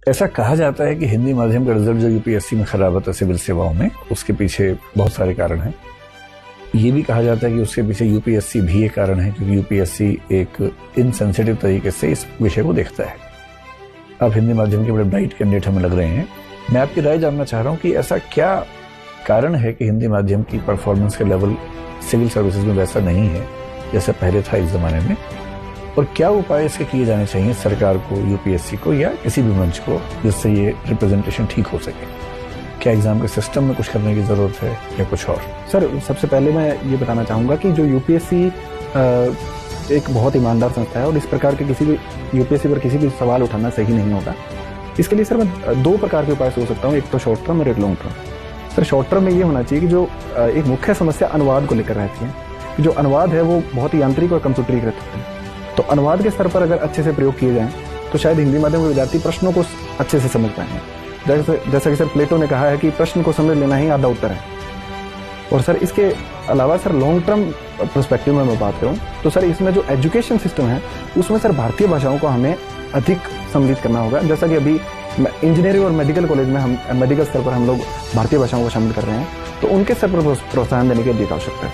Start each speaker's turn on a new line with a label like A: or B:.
A: ऐसा कहा जाता है कि हिंदी माध्यम का रिजल्ट जो यूपीएससी में खराब होता है सिविल सेवाओं में, उसके पीछे बहुत सारे कारण हैं। ये भी कहा जाता है कि उसके पीछे यूपीएससी भी एक कारण है, क्योंकि यूपीएससी एक इनसेंसिटिव तरीके से इस विषय को देखता है। अब हिंदी माध्यम के बड़े ब्राइट कैंडिडेट हमें लग रहे हैं। मैं आपकी राय जानना चाह रहा हूँ कि ऐसा क्या कारण है कि हिंदी माध्यम की परफॉर्मेंस का लेवल सिविल सर्विसेज में वैसा नहीं है जैसे पहले था इस जमाने में, और क्या उपाय इसके किए जाने चाहिए सरकार को, यूपीएससी को या किसी भी मंच को, जिससे ये रिप्रेजेंटेशन ठीक हो सके? क्या एग्जाम के सिस्टम में कुछ करने की जरूरत है या कुछ और?
B: सर, सबसे पहले मैं ये बताना चाहूँगा कि जो यूपीएससी एक बहुत ईमानदार संस्था है और इस प्रकार के किसी भी यूपीएससी पर किसी भी सवाल उठाना सही नहीं होता। इसके लिए सर मैं दो प्रकार के उपाय सोच सकता हूँ, एक तो शॉर्ट टर्म और एक long term. Sir, short term में ये होना चाहिए कि जो एक मुख्य समस्या अनुवाद को लेकर रहती है, कि जो अनुवाद है वो बहुत ही यांत्रिक और कंप्यूटरीकृत होता है। तो अनुवाद के स्तर पर अगर अच्छे से प्रयोग किए जाएं तो शायद हिंदी माध्यम के विद्यार्थी प्रश्नों को अच्छे से समझ पाएंगे। जैसा कि सर प्लेटो ने कहा है कि प्रश्न को समझ लेना ही आधा उत्तर है। और सर इसके अलावा सर लॉन्ग टर्म पर्सपेक्टिव में मैं बात करूं तो सर इसमें जो एजुकेशन सिस्टम है उसमें सर भारतीय भाषाओं को हमें अधिक सम्मिलित करना होगा। जैसा कि अभी इंजीनियरिंग और मेडिकल कॉलेज में हम मेडिकल स्तर पर हम लोग भारतीय भाषाओं को शामिल कर रहे हैं, तो उनके स्तर पर प्रोत्साहन देने की अधिक आवश्यकता है।